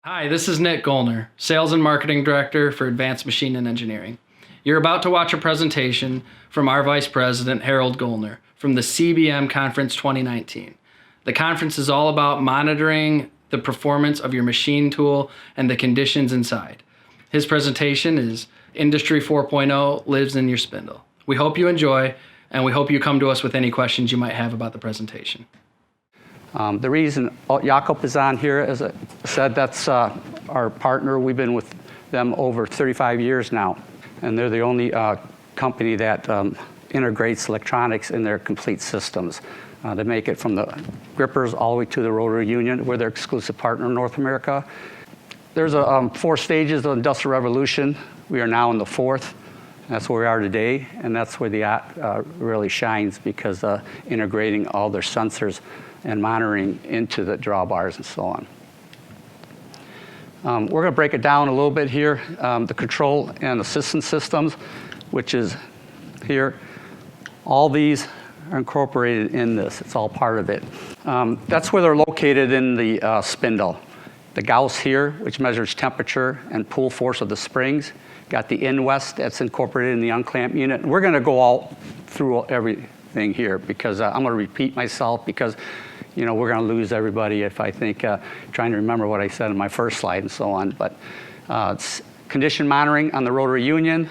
Hi, this is Nick Goellner, Sales and Marketing Director for Advanced Machine and Engineering. You're about to watch a presentation from our Vice President, Harold Goellner, from the CBM Conference 2019. The conference is all about monitoring the performance of your machine tool and the conditions inside. His presentation is Industry 4.0 Lives in Your Spindle. We hope you enjoy, and we hope you come to us with any questions you might have about the presentation. The reason JAKOB is on here, as I said, that's our partner. We've been with them over 35 years now, and they're the only company that integrates electronics in their complete systems. They make it from the grippers all the way to the rotary union. We're their exclusive partner in North America. There's 4 stages of the Industrial Revolution. We are now in the 4th. That's where we are today, and that's where the app really shines, because integrating all their sensors and monitoring into the drawbars and so on. We're going to break it down a little bit here. The control and assistance systems, which is here. All these are incorporated in this. It's all part of it. That's where they're located in the spindle. The Gauss here, which measures temperature and pull force of the springs. Got the in-west that's incorporated in the Unclamped unit. We're going to go all through everything here, because I'm going to repeat myself, because we're going to lose everybody if I think trying to remember what I said in my first slide and so on. But it's condition monitoring on the rotary union,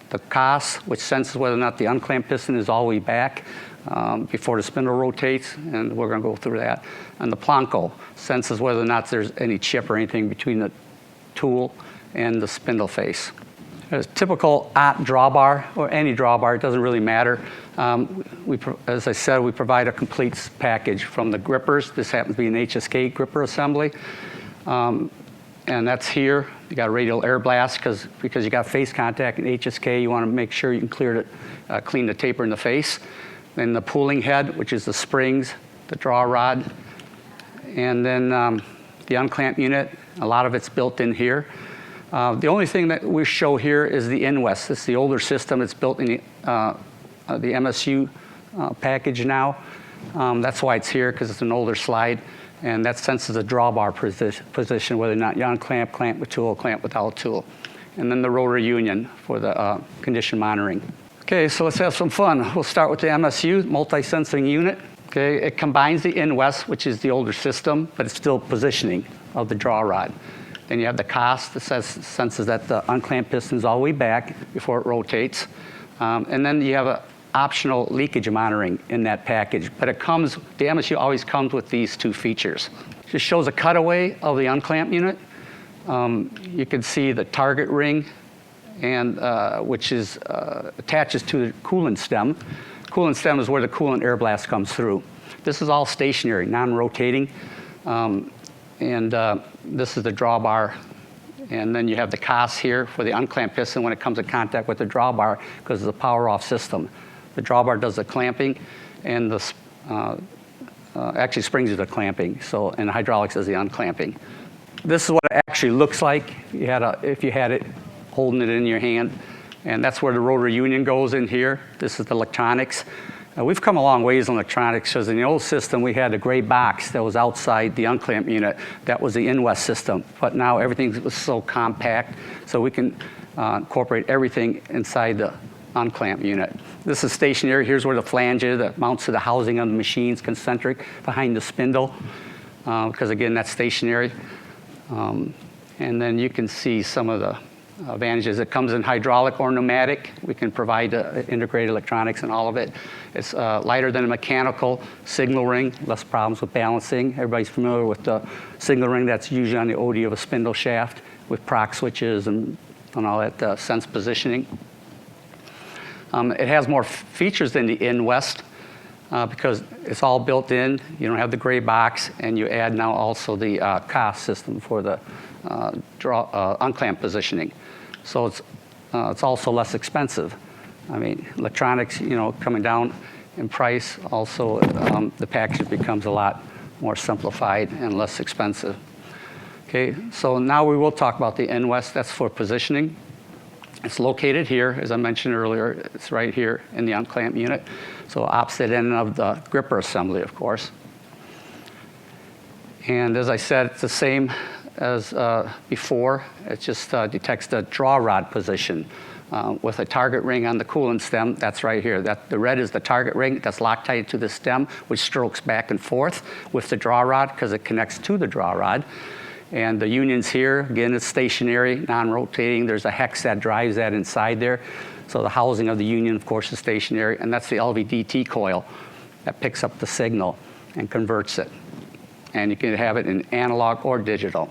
the Gauss, which senses whether or not the unclamped piston is all the way back before the spindle rotates, and we're going to go through that. And the Planko senses whether or not there's any chip or anything between the tool and the spindle face. A typical drawbar, or any drawbar, it doesn't really matter. As I said, we provide a complete package from the grippers. This happens to be an HSK gripper assembly. And that's here. You got a radial air blast, because you got face contact in HSK. You want to make sure you can clean the taper in the face. Then the pulling head, which is the springs, the draw rod. And then the unclamped unit, a lot of it's built in here. The only thing that we show here is the in-west. It's the older system. It's built in the MSU package now. That's why it's here, because it's an older slide. And that senses the drawbar position, whether or not you unclamp, clamp with tool, clamp without tool. And then the rotary union for the condition monitoring. Okay, so let's have some fun. We'll start with the MSU, multi-sensing unit. Okay, it combines the in-west, which is the older system, but it's still positioning of the draw rod. Then you have the Gauss that senses that the unclamped piston is all the way back before it rotates. And then you have an optional leakage monitoring in that package. But the MSU always comes with these 2 features. It just shows a cutaway of the unclamped unit. You can see the target ring, and which is attaches to the coolant stem. Coolant stem is where the coolant air blast comes through. This is all stationary, non-rotating. This is the drawbar, and then you have the Gauss here for the unclamped piston when it comes in contact with the drawbar, because of the power-off system. The drawbar does the clamping, and the actually springs do the clamping. And hydraulics does the unclamping. This is what it actually looks like if you had it holding it in your hand, and that's where the rotary union goes in here. This is the electronics. We've come a long ways in electronics, because in the old system we had a gray box that was outside the unclamped unit. That was the in-west system. But now everything was so compact, so we can incorporate everything inside the unclamped unit. This is stationary. Here's where the flange is that mounts to the housing of the machines, concentric behind the spindle, because again, that's stationary. And then you can see some of the advantages. It comes in hydraulic or pneumatic. We can provide integrated electronics and all of it. It's lighter than a mechanical signal ring, less problems with balancing. Everybody's familiar with the signal ring that's usually on the OD of a spindle shaft with proc switches and all that sense positioning. It has more features than the in-west, because it's all built in. You don't have the gray box, and you add now also the Gauss system for the unclamp positioning. So it's also less expensive. I mean, electronics, coming down in price, also the package becomes a lot more simplified and less expensive. Okay, so now we will talk about the in-west. That's for positioning. It's located here, as I mentioned earlier. It's right here in the unclamped unit. So opposite end of the gripper assembly, of course. And as I said, it's the same as before. It just detects the draw rod position with a target ring on the coolant stem. That's right here. The red is the target ring that's Loctite to the stem, which strokes back and forth with the draw rod because it connects to the draw rod. And the union's here. Again, it's stationary, non-rotating. There's a hex that drives that inside there. So the housing of the union, of course, is stationary. And that's the LVDT coil that picks up the signal and converts it. And you can have it in analog or digital.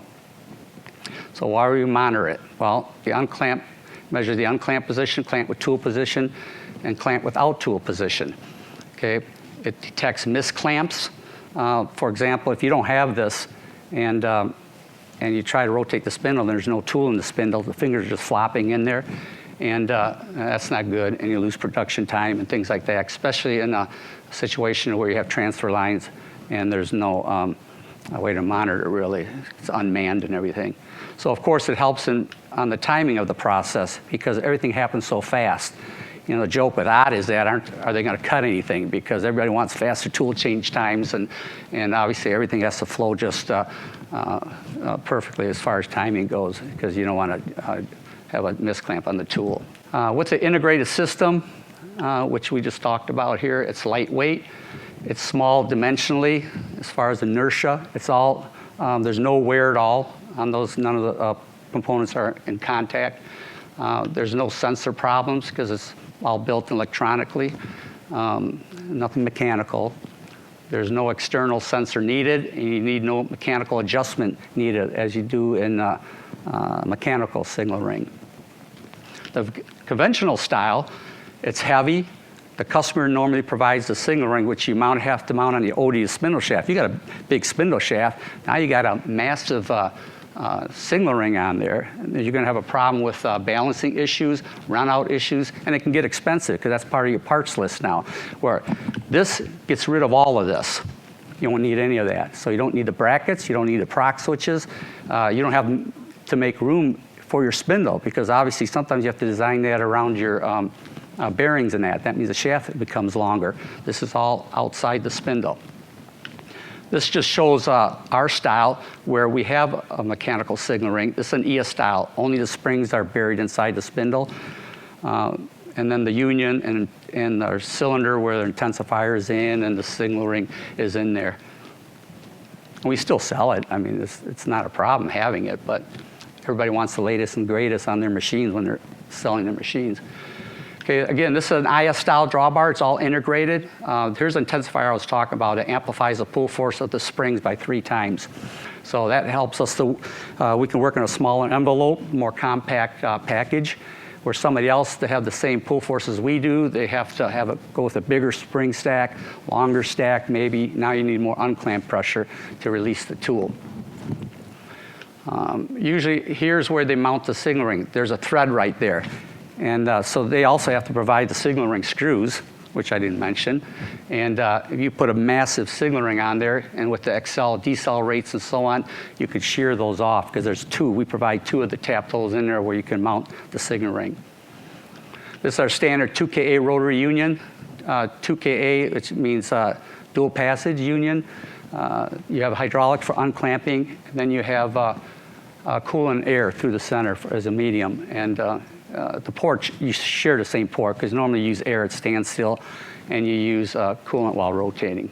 So why do we monitor it? Well, the unclamp measures the unclamp position, clamp with tool position, and clamp without tool position. Okay, it detects misclamps. For example, if you don't have this and you try to rotate the spindle and there's no tool in the spindle, the fingers are just flopping in there, and that's not good, and you lose production time and things like that, especially in a situation where you have transfer lines and there's no a way to monitor it really. It's unmanned and everything. So of course it helps on the timing of the process because everything happens so fast. You know, the joke with that is that are they going to cut anything, because everybody wants faster tool change times, and obviously everything has to flow just perfectly as far as timing goes, because you don't want to have a misclamp on the tool. With the integrated system, which we just talked about here, it's lightweight. It's small dimensionally as far as inertia. It's all, there's no wear at all on those. None of the components are in contact. There's no sensor problems because it's all built electronically. Nothing mechanical. There's no external sensor needed, and you need no mechanical adjustment needed as you do in mechanical signal ring. The conventional style, it's heavy. The customer normally provides the signal ring, which you have to mount on the OD spindle shaft. You got a big spindle shaft. Now you got a massive signal ring on there. You're going to have a problem with balancing issues, run-out issues, and it can get expensive because that's part of your parts list now. Where this gets rid of all of this. You don't need any of that. So you don't need the brackets. You don't need the proc switches. You don't have to make room for your spindle, because obviously sometimes you have to design that around your bearings and that. That means the shaft becomes longer. This is all outside the spindle. This just shows our style where we have a mechanical signal ring. This is an ES style. Only the springs are buried inside the spindle. And then the union and our cylinder where the intensifier is in and the signal ring is in there. And we still sell it. I mean, it's not a problem having it, but everybody wants the latest and greatest on their machines when they're selling their machines. Okay, again, this is an IS-style drawbar. It's all integrated. Here's an intensifier I was talking about. It amplifies the pull force of the springs by 3 times. So that helps us to, we can work in a smaller envelope, more compact package, where somebody else to have the same pull force as we do, they have to have it go with a bigger spring stack, longer stack maybe. Now you need more unclamp pressure to release the tool. Usually here's where they mount the signal ring. There's a thread right there. And so they also have to provide the signal ring screws, which I didn't mention. And if you put a massive signal ring on there, and with the accel, decel rates and so on, you could shear those off, because there's 2. We provide 2 of the tap holes in there where you can mount the signal ring. This is our standard 2KA rotary union. 2KA, which means dual passage union. You have hydraulic for unclamping, and then you have coolant air through the center as a medium. And the port, you share the same port, because normally you use air at standstill, and you use coolant while rotating.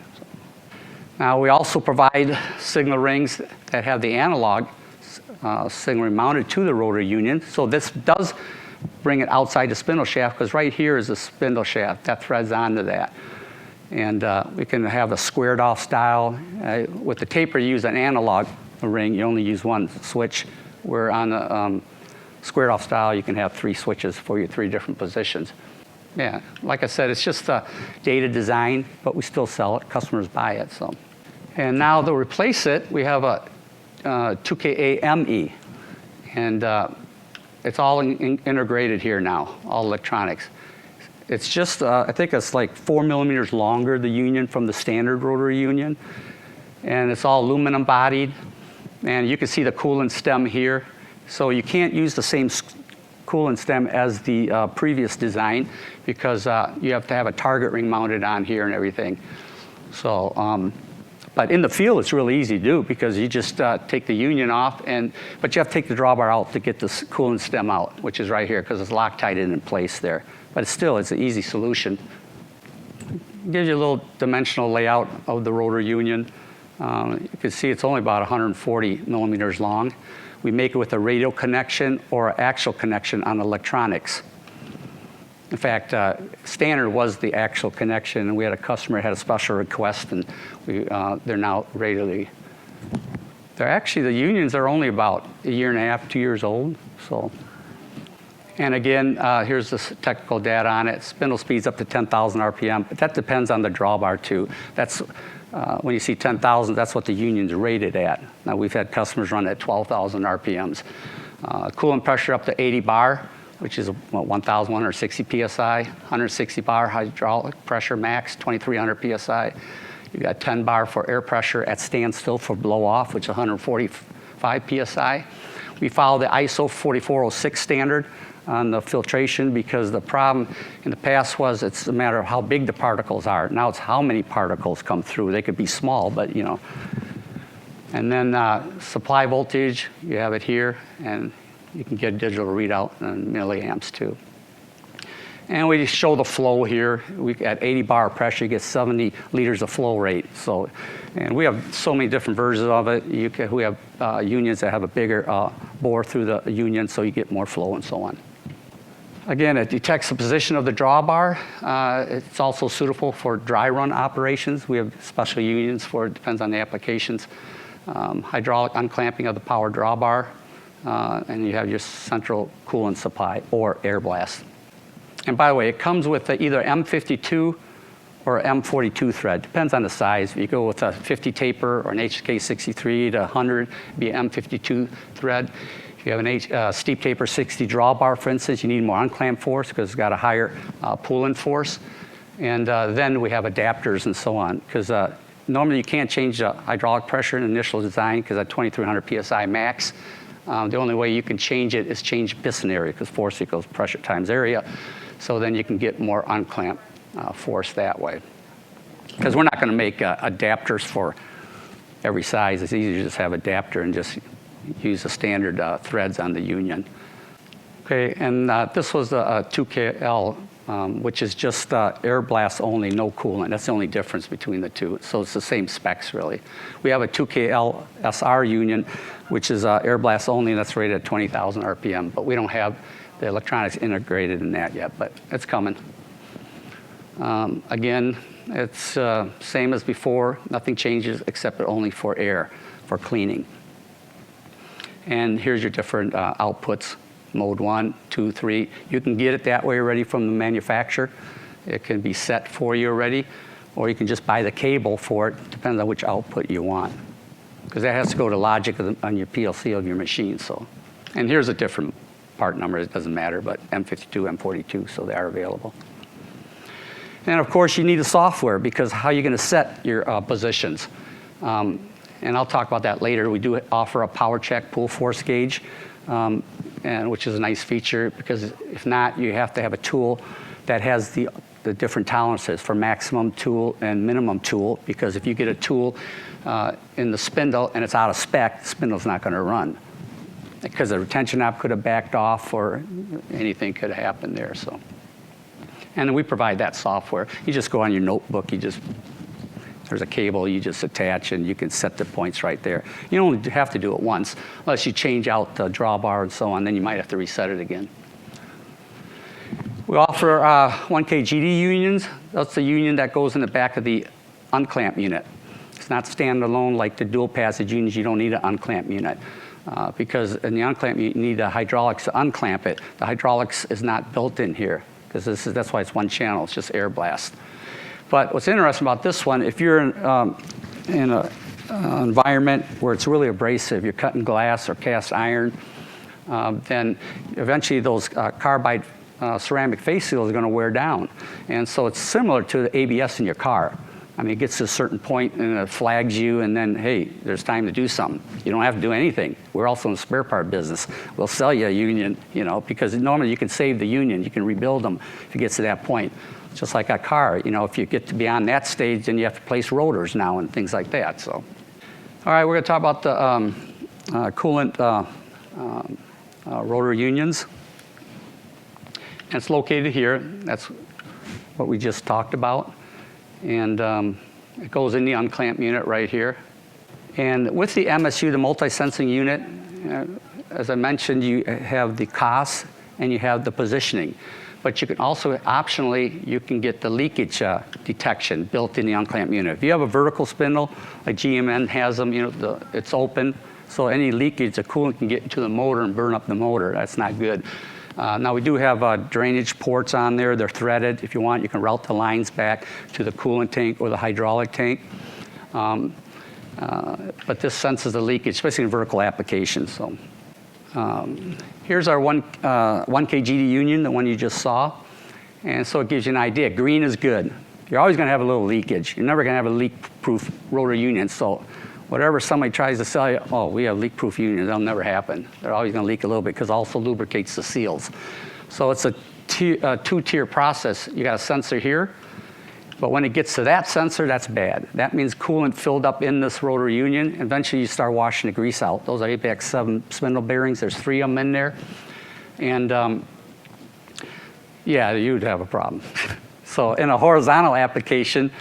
Now we also provide signal rings that have the analog signal ring mounted to the rotary union. So this does bring it outside the spindle shaft, because right here is the spindle shaft that threads onto that. And we can have a squared off style. With the taper, you use an analog ring. You only use 1 switch, where on the squared off style, you can have 3 switches for your 3 different positions. Yeah, like I said, it's just a dated design, but we still sell it. Customers buy it. So, and now to replace it, we have a 2KA ME, and it's all integrated here now, all electronics. It's just, I think it's like 4 millimeters longer, the union, from the standard rotary union, and it's all aluminum bodied, and you can see the coolant stem here. So you can't use the same coolant stem as the previous design, because you have to have a target ring mounted on here and everything. So, But in the field, it's really easy to do because you just take the union off, but you have to take the drawbar out to get this coolant stem out, which is right here because it's Loctite in place there. But it's an easy solution. It gives you a little dimensional layout of the rotor union. You can see it's only about 140 millimeters long. We make it with a radial connection or an axial connection on electronics. In fact, standard was the axial connection, and we had a customer who had a special request, and they're now radially. The unions are only about a year and a half, 2 years old. So, and again, here's the technical data on it. Spindle speeds up to 10,000 RPM, but that depends on the drawbar too. That's when you see 10,000, that's what the union's rated at. Now we've had customers run at 12,000 RPMs. Coolant pressure up to 80 bar, which is 1,160 PSI. 160 bar hydraulic pressure max, 2,300 PSI. You got 10 bar for air pressure at standstill for blow off, which is 145 PSI. We follow the ISO 4406 standard on the filtration because the problem in the past was it's a matter of how big the particles are. Now it's how many particles come through. They could be small, but you know. And then supply voltage, you have it here, and you can get a digital readout in milliamps too. And we show the flow here. At 80 bar pressure, you get 70 liters of flow rate. So, and we have so many different versions of it. We have unions that have a bigger bore through the union, so you get more flow and so on. Again, it detects the position of the drawbar. It's also suitable for dry run operations. We have special unions for it, depends on the applications. Hydraulic unclamping of the power drawbar, and you have your central coolant supply or air blast. And by the way, it comes with either M52 or M42 thread. Depends on the size. If you go with a 50 taper or an HK63 to 100, it'd be an M52 thread. If you have a steep taper 60 drawbar, for instance, you need more unclamp force because it's got a higher pull-in force. And then we have adapters and so on. Because normally you can't change the hydraulic pressure in initial design because at 2,300 PSI max. The only way you can change it is change piston area because force equals pressure times area. So then you can get more unclamp force that way. Because we're not going to make adapters for every size. It's easier to just have adapter and just use the standard threads on the union. Okay, and this was the 2KL, which is just air blast only, no coolant. That's the only difference between the two. So it's the same specs, really. We have a 2KL SR union, which is air blast only, and that's rated at 20,000 RPM. But we don't have the electronics integrated in that yet, but it's coming. Again, it's same as before. Nothing changes except only for air, for cleaning. And here's your different outputs, mode 1, 2, 3. You can get it that way already from the manufacturer. It can be set for you already, or you can just buy the cable for it. Depends on which output you want. Because that has to go to logic on your PLC of your machine. So, and here's a different part number. It doesn't matter, but M52, M42, so they are available. And of course, you need a software because how are you going to set your positions? And I'll talk about that later. We do offer a Powercheck pull force gauge, which is a nice feature because if not, you have to have a tool that has the different tolerances for maximum tool and minimum tool, because if you get a tool in the spindle and it's out of spec, the spindle's not going to run because the retention knob could have backed off or anything could have happened there. So, and we provide that software. You just go on your notebook, there's a cable you just attach and you can set the points right there. You only have to do it once, unless you change out the drawbar and so on, then you might have to reset it again. We offer 1K GD unions. That's the union that goes in the back of the unclamp unit. It's not standalone like the dual passage unions. You don't need an unclamp unit because in the unclamp you need the hydraulics to unclamp it. The hydraulics is not built in here because that's why it's one channel. It's just air blast. But what's interesting about this one, if you're in an environment where it's really abrasive, you're cutting glass or cast iron, then eventually those carbide ceramic face seals are going to wear down. And so it's similar to the ABS in your car. I mean, it gets to a certain point and it flags you, and then, hey, there's time to do something. You don't have to do anything. We're also in the spare part business. We'll sell you a union, because normally you can save the union. You can rebuild them if it gets to that point. just like a car. If you get to beyond that stage, then you have to place rotors now and things like that. So, all right, we're going to talk about the coolant rotor unions. And it's located here. That's what we just talked about. And it goes in the unclamp unit right here. And with the MSU, the multi-sensing unit, as I mentioned, you have the Gauss and you have the positioning. But you can also, optionally, you can get the leakage detection built in the unclamp unit. If you have a vertical spindle, like GMN has them, it's open. So any leakage, the coolant can get into the motor and burn up the motor. That's not good. Now we do have drainage ports on there. They're threaded. If you want, you can route the lines back to the coolant tank or the hydraulic tank. But this senses the leakage, especially in vertical applications. So here's our 1 kGD union, the one you just saw. And so it gives you an idea. Green is good. You're always going to have a little leakage. You're never going to have a leak-proof rotor union. So whatever somebody tries to sell you, oh, we have leak-proof unions, that'll never happen. They're always going to leak a little bit because it also lubricates the seals. So it's a two-tier process. You got a sensor here, but when it gets to that sensor, that's bad. That means coolant filled up in this rotor union. Eventually, you start washing the grease out. Those are Apex 7 spindle bearings. There's 3 of them in there. And yeah, you'd have a problem. So in a horizontal application,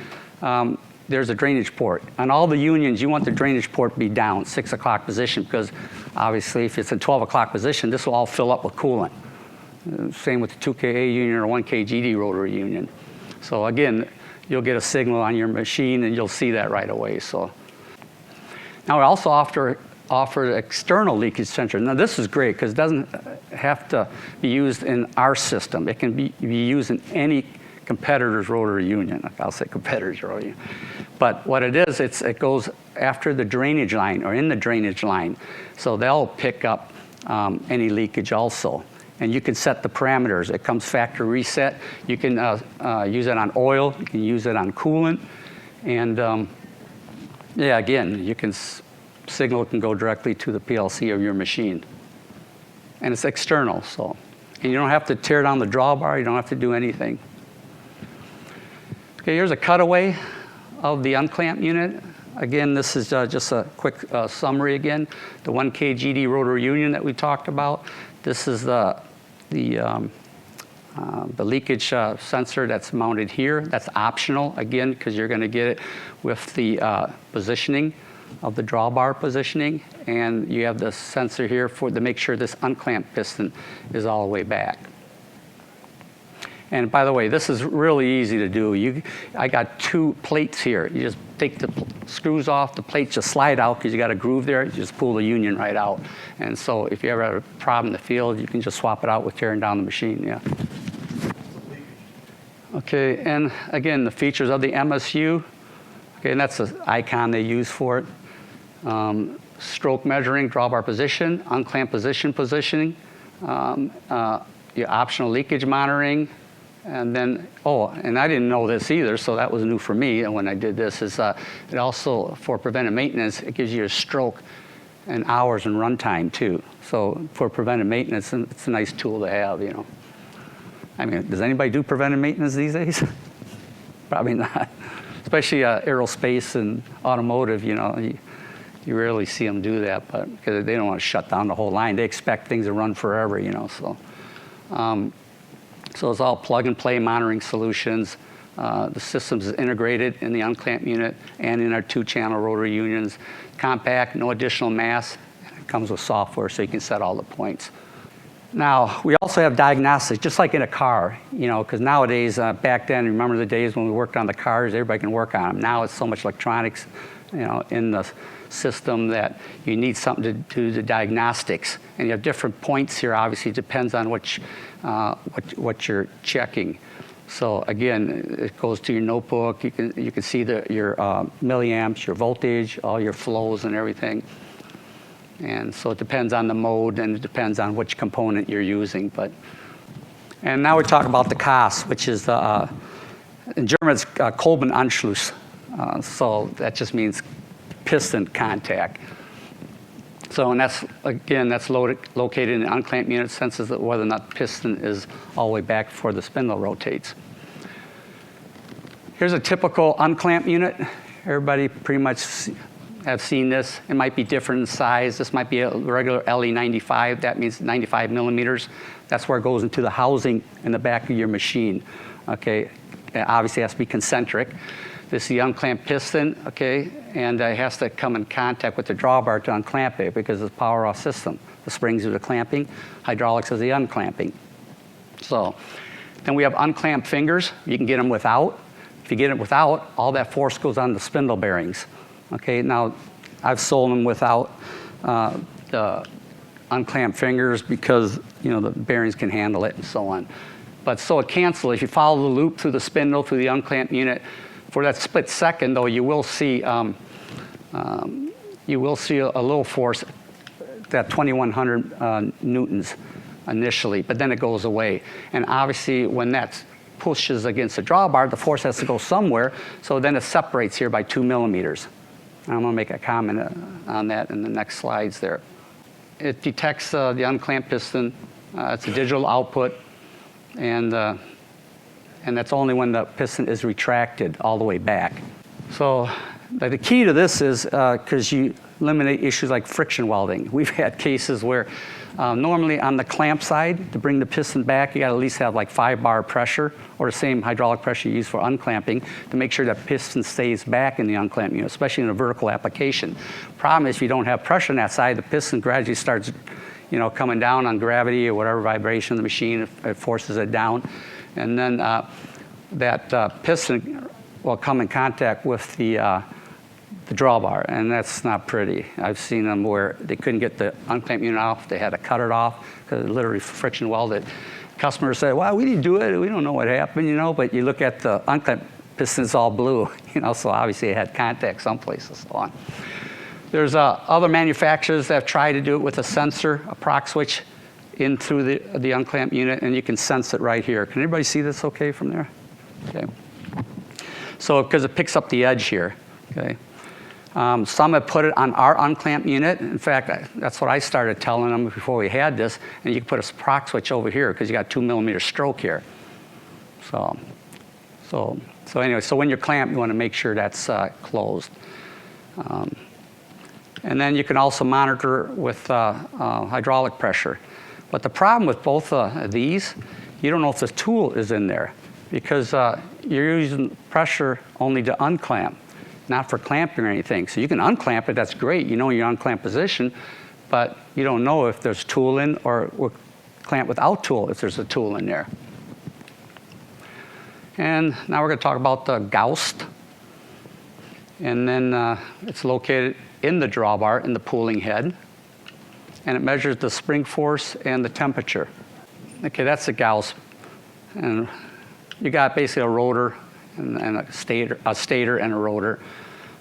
there's a drainage port. On all the unions, you want the drainage port to be down, 6 o'clock position, because obviously if it's in 12 o'clock position, this will all fill up with coolant. Same with the 2 Ka union or 1 kGD rotor union. So again, you'll get a signal on your machine and you'll see that right away. So now we also offer an external leakage sensor. Now this is great because it doesn't have to be used in our system. It can be used in any competitor's rotor union. I'll say competitor's rotor union. But what it is, it goes after the drainage line or in the drainage line. So they'll pick up any leakage also. And you can set the parameters. It comes factory reset. You can use it on oil. You can use it on coolant. And yeah, again, you can signal can go directly to the PLC of your machine. And it's external, so. And you don't have to tear down the drawbar. You don't have to do anything. Okay, here's a cutaway of the unclamp unit. Again, this is just a quick summary again. The 1 kGD rotor union that we talked about. This is the leakage sensor that's mounted here. That's optional, again, because you're going to get it with the positioning of the drawbar positioning. And you have the sensor here to make sure this unclamped piston is all the way back. And by the way, this is really easy to do. I got 2 plates here. You just take the screws off, the plates just slide out because you got a groove there. You just pull the union right out. And so if you ever have a problem in the field, you can just swap it out with tearing down the machine, yeah. Okay, and again, the features of the MSU. Okay, and that's the icon they use for it. Stroke measuring, drawbar position, unclamp positioning, your optional leakage monitoring. And then, and I didn't know this either, so that was new for me. And when I did this, is it also, for preventive maintenance, it gives you a stroke and hours and runtime too. So for preventive maintenance, it's a nice tool to have, you know. I mean, does anybody do preventive maintenance these days? Probably not. Especially aerospace and automotive, you know, you rarely see them do that, but because they don't want to shut down the whole line. They expect things to run forever, you know, so. So it's all plug-and-play monitoring solutions. The system is integrated in the unclamp unit and in our 2-channel rotor unions. Compact, no additional mass. It comes with software, so you can set all the points. Now, we also have diagnostics, just like in a car, you know, because nowadays, back then, remember the days when we worked on the cars, everybody can work on them. Now it's so much electronics, you know, in the system that you need something to do the diagnostics. And you have different points here, obviously, it depends on what you're checking. So again, it goes to your notebook. You can see your milliamps, your voltage, all your flows and everything. And so it depends on the mode and it depends on which component you're using. And now we talk about the Gauss, which is in German it's Kolbenanschluss. So that just means piston contact. So, and that's located in the unclamp unit, senses that whether or not the piston is all the way back before the spindle rotates. Here's a typical unclamp unit. Everybody pretty much have seen this. It might be different in size. This might be a regular LE95. That means 95 millimeters. That's where it goes into the housing in the back of your machine. Okay, it obviously has to be concentric. This is the unclamped piston, okay, and it has to come in contact with the drawbar to unclamp it because it's a power off system. The springs are the clamping, hydraulics is the unclamping. So then we have unclamped fingers. You can get them without. If you get it without, all that force goes on the spindle bearings. Okay, now I've sold them without the unclamped fingers because the bearings can handle it and so on. But so it cancels. If you follow the loop through the spindle, through the unclamped unit, for that split second though, you will see a little force, that 2100 newtons initially, but then it goes away. And obviously when that pushes against the drawbar, the force has to go somewhere, so then it separates here by 2 millimeters. And I'm going to make a comment on that in the next slides there. It detects the unclamped piston. It's a digital output, and that's only when the piston is retracted all the way back. So the key to this is because you eliminate issues like friction welding. We've had cases where normally on the clamp side, to bring the piston back, you got to at least have like 5 bar pressure or the same hydraulic pressure you use for unclamping to make sure that piston stays back in the unclamp unit, especially in a vertical application. Problem is if you don't have pressure on that side, the piston gradually starts coming down on gravity or whatever vibration of the machine, it forces it down. And then that piston will come in contact with the drawbar, and that's not pretty. I've seen them where they couldn't get the unclamped unit off. They had to cut it off because it literally friction welded. Customers say, well, we didn't do it. We don't know what happened, but you look at the unclamped piston, it's all blue, so obviously it had contact someplace and so on. There's other manufacturers that have tried to do it with a sensor, a prox switch in through the unclamped unit, and you can sense it right here. Can everybody see this okay from there? Okay. So, because it picks up the edge here, okay. Some have put it on our unclamped unit. In fact, that's what I started telling them before we had this. And you can put a prox switch over here because you got 2 millimeter stroke here. So anyway, so when you're clamped, you want to make sure that's closed. And then you can also monitor with hydraulic pressure. But the problem with both these, you don't know if the tool is in there because you're using pressure only to unclamp, not for clamping or anything. So you can unclamp it, that's great, you know your unclamp position, but you don't know if there's tool in or clamp without tool if there's a tool in there. And now we're going to talk about the Gauss. And then it's located in the drawbar, in the pulling head. And it measures the spring force and the temperature. Okay, that's the Gauss. And you got basically a rotor and a stator and a rotor.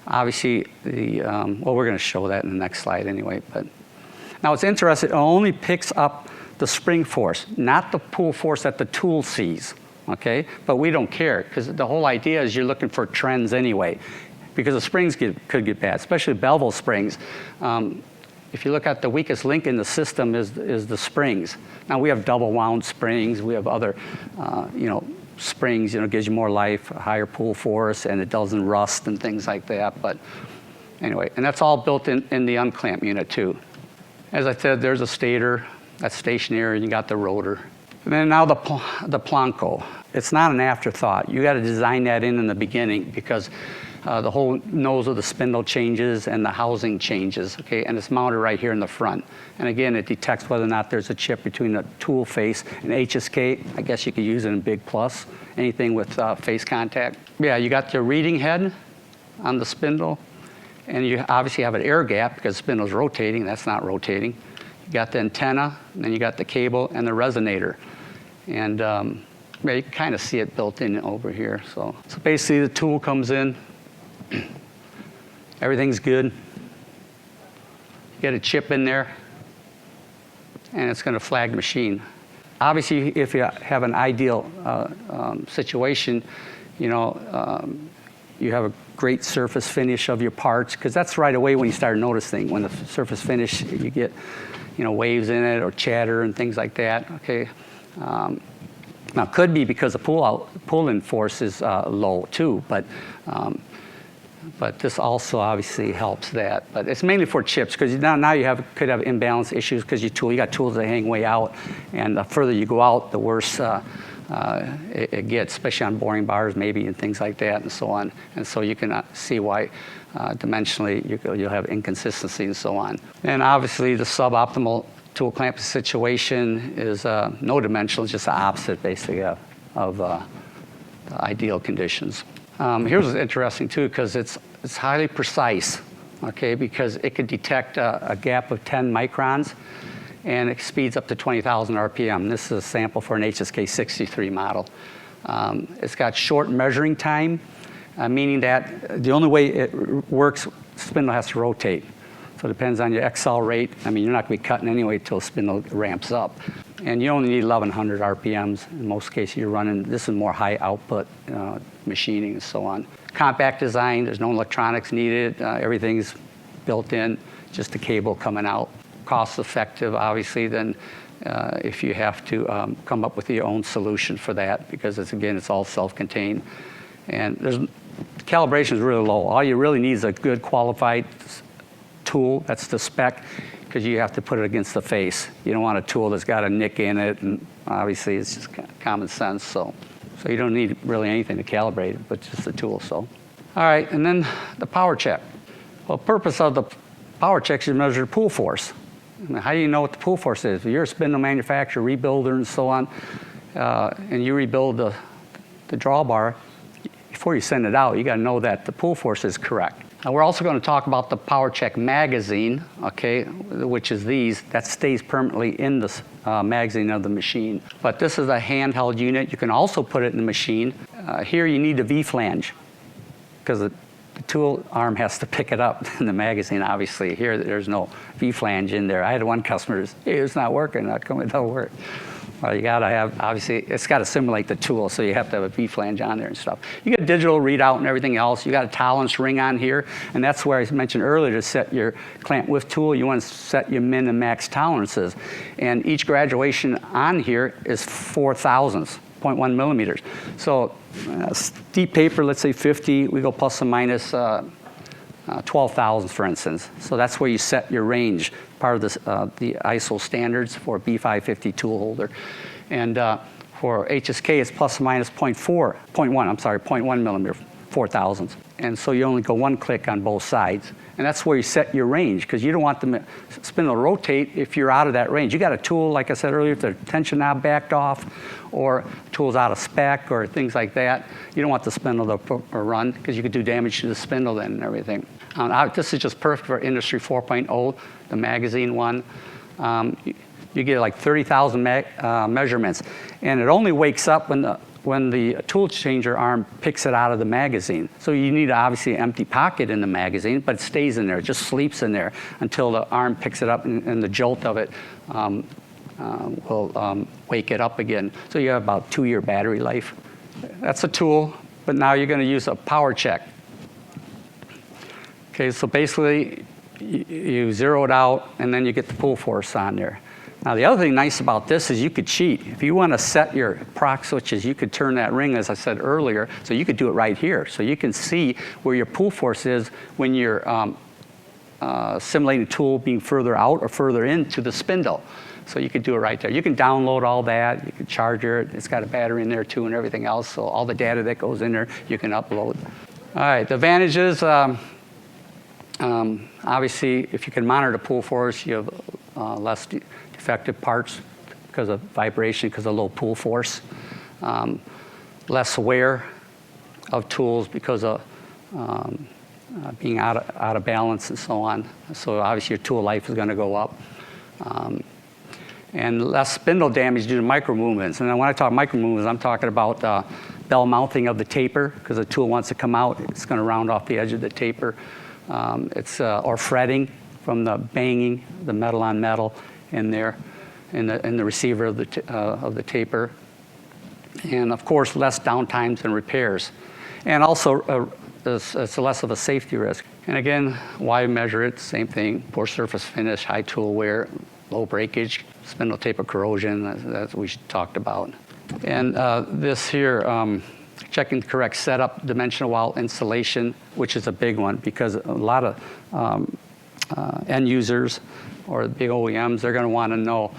Obviously, well, we're going to show that in the next slide anyway. But now it's interesting, it only picks up the spring force, not the pull force that the tool sees. Okay, but we don't care because the whole idea is you're looking for trends anyway, because the springs could get bad, especially bevel springs. If you look at the weakest link in the system is the springs. Now we have double wound springs, we have other, springs, gives you more life, a higher pull force, and it doesn't rust and things like that. But anyway, and that's all built in the unclamp unit too. As I said, there's a stator, that's stationary, and you got the rotor. And then now the planko. It's not an afterthought. You got to design that in the beginning because the whole nose of the spindle changes and the housing changes, okay? And it's mounted right here in the front. And again, it detects whether or not there's a chip between the tool face and HSK. I guess you could use it in big plus, anything with face contact. Yeah, you got your reading head on the spindle. And you obviously have an air gap because the spindle's rotating. That's not rotating. You got the antenna, and then you got the cable and the resonator. And yeah, you can kind of see it built in over here. So basically the tool comes in. Everything's good. You get a chip in there, and it's going to flag the machine. Obviously, if you have an ideal situation, you have a great surface finish of your parts, because that's right away when you start noticing. When the surface finish, you get waves in it or chatter and things like that. Okay. Now, it could be because the pull-in force is low too, but this also obviously helps that. But it's mainly for chips, because now you could have imbalance issues because you got tools that hang way out, and the further you go out, the worse it gets, especially on boring bars maybe and things like that and so on. And so you can see why dimensionally you'll have inconsistency and so on. And obviously the suboptimal tool clamp situation is no dimensional, it's just the opposite basically of the ideal conditions. Here's what's interesting too, because it's highly precise, okay, because it could detect a gap of 10 microns, and it speeds up to 20,000 RPM. This is a sample for an HSK 63 model. It's got short measuring time, meaning that the only way it works, spindle has to rotate. So it depends on your XL rate. I mean, you're not going to be cutting anyway until spindle ramps up. And you only need 1,100 RPMs. In most cases, you're running, this is more high output machining and so on. Compact design, there's no electronics needed. Everything's built in, just the cable coming out. Cost effective, obviously, then if you have to come up with your own solution for that, because it's all self-contained. And the calibration is really low. All you really need is a good qualified tool, that's the spec, because you have to put it against the face. You don't want a tool that's got a nick in it, and obviously it's just common sense. So you don't need really anything to calibrate it, but just the tool. So, all right, and then the Powercheck. Well, the purpose of the Powercheck is to measure pull force. I mean, how do you know what the pull force is? If you're a spindle manufacturer, rebuilder, and so on, and you rebuild the drawbar, before you send it out, you got to know that the pull force is correct. Now, we're also going to talk about the Powercheck magazine, okay, which is these. That stays permanently in the magazine of the machine. But this is a handheld unit. You can also put it in the machine. Here you need a V-flange, because the tool arm has to pick it up in the magazine, obviously. Here, there's no V-flange in there. I had one customer, hey, it's not working. How come it don't work? Well, you gotta have, obviously, it's gotta simulate the tool, so you have to have a V-flange on there and stuff. You get a digital readout and everything else. You got a tolerance ring on here, and that's where I mentioned earlier to set your clamp width tool, you want to set your min and max tolerances. And each graduation on here is 4 thousandths, 0.1 millimeters. So steep paper, let's say 50, we go plus or minus 12 thousandths, for instance. So that's where you set your range, part of this, the ISO standards for B550 tool holder. And for HSK, it's plus or minus 0.1 millimeter, 4 thousandths. And so you only go one click on both sides. And that's where you set your range, because you don't want the spindle to rotate if you're out of that range. You got a tool, like I said earlier, if the tension knob backed off, or tool's out of spec, or things like that, you don't want the spindle to run, because you could do damage to the spindle then and everything. This is just perfect for Industry 4.0, the magazine one. You get like 30,000 measurements, and it only wakes up when the tool changer arm picks it out of the magazine. So you need obviously an empty pocket in the magazine, but it stays in there, it just sleeps in there until the arm picks it up, and the jolt of it will wake it up again. So you have about 2-year battery life. That's a tool, but now you're gonna use a Powercheck. Okay, so basically you zero it out, and then you get the pull force on there. Now, the other thing nice about this is you could cheat. If you want to set your proc switches, you could turn that ring, as I said earlier, so you could do it right here. So you can see where your pull force is when you're simulating the tool being further out or further into the spindle. So you could do it right there. You can download all that. You can charger it. It's got a battery in there too and everything else. So all the data that goes in there, you can upload. All right, the advantages. Obviously, if you can monitor the pull force, you have less defective parts because of vibration, because of low pull force. Less wear of tools because of being out of balance and so on. So obviously your tool life is going to go up. And less spindle damage due to micro movements. And when I talk micro movements, I'm talking about bell mounting of the taper, because the tool wants to come out, it's going to round off the edge of the taper. Or fretting from the banging, the metal on metal in there, in the receiver of the taper. And of course, less downtimes and repairs. And also, it's less of a safety risk. And again, why measure it? Same thing, poor surface finish, high tool wear, low breakage, spindle taper corrosion, that's what we talked about. And this here, checking the correct setup, dimensional wall installation, which is a big one because a lot of end users or the big OEMs, they're going to want to know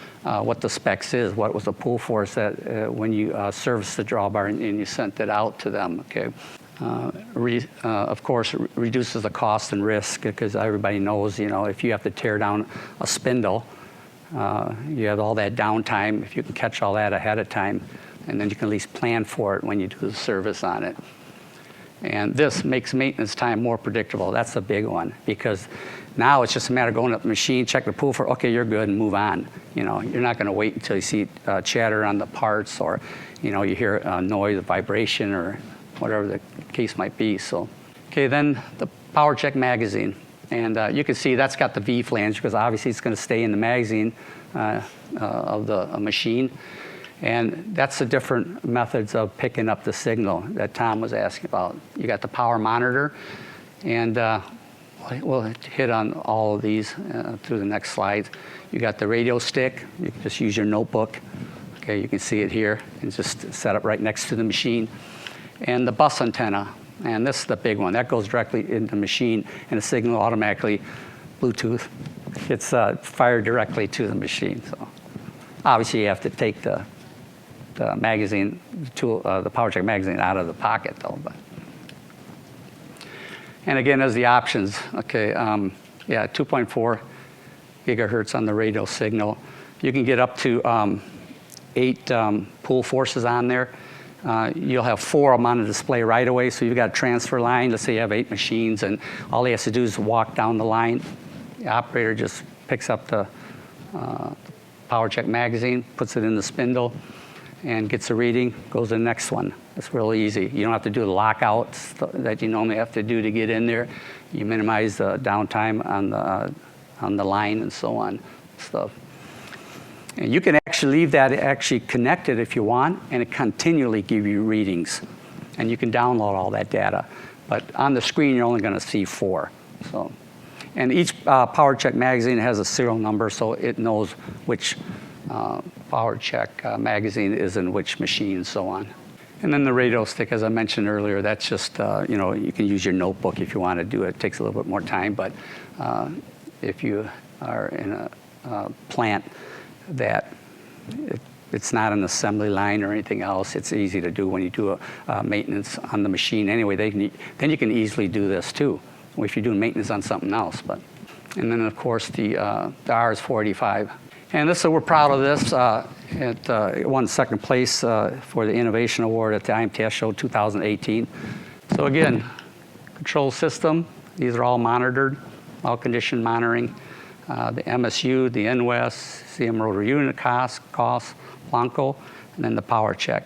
what the specs is, what was the pull force that when you serviced the drawbar and you sent it out to them. Okay. Of course, reduces the cost and risk because everybody knows, if you have to tear down a spindle, you have all that downtime. If you can catch all that ahead of time, and then you can at least plan for it when you do the service on it. And this makes maintenance time more predictable. That's a big one because now it's just a matter of going up the machine, check the pull for, okay, you're good, and move on. You're not going to wait until you see chatter on the parts or, you hear noise, vibration, or whatever the case might be. So, okay, then the Powercheck magazine. And you can see that's got the V flange because obviously it's going to stay in the magazine of the machine. And that's the different methods of picking up the signal that Tom was asking about. You got the power monitor, and we'll hit on all of these through the next slides. You got the Radiostick. You can just use your notebook. Okay, you can see it here and just set up right next to the machine. And the bus antenna, and this is the big one. That goes directly into the machine, and the signal automatically, Bluetooth, gets fired directly to the machine. So obviously you have to take the magazine, the Powercheck magazine out of the pocket though. But. And again, there's the options. Okay, 2.4 gigahertz on the radio signal. You can get up to 8 pull forces on there. You'll have 4 of them on the display right away, so you've got a transfer line. Let's say you have 8 machines, and all he has to do is walk down the line. The operator just picks up the Powercheck magazine, puts it in the spindle, and gets a reading, goes to the next one. It's really easy. You don't have to do the lockouts that you normally have to do to get in there. You minimize the downtime on the line and so on stuff. And you can actually leave that actually connected if you want, and it continually give you readings. And you can download all that data. But on the screen, you're only going to see 4. So, and each Powercheck magazine has a serial number, so it knows which Powercheck magazine is in which machine and so on. And then the Radiostick, as I mentioned earlier, that's just, you can use your notebook if you want to do it. It takes a little bit more time, but if you are in a plant that it's not an assembly line or anything else, it's easy to do when you do a maintenance on the machine. Anyway, then you can easily do this too, if you're doing maintenance on something else. And then, of course, the RS-485. And we're proud of this. It won second place for the Innovation Award at the IMTS Show 2018. So again, control system. These are all monitored, all condition monitoring. The MSU, the NWES, CM rotor unit, Gauss, Blanco, and then the Powercheck.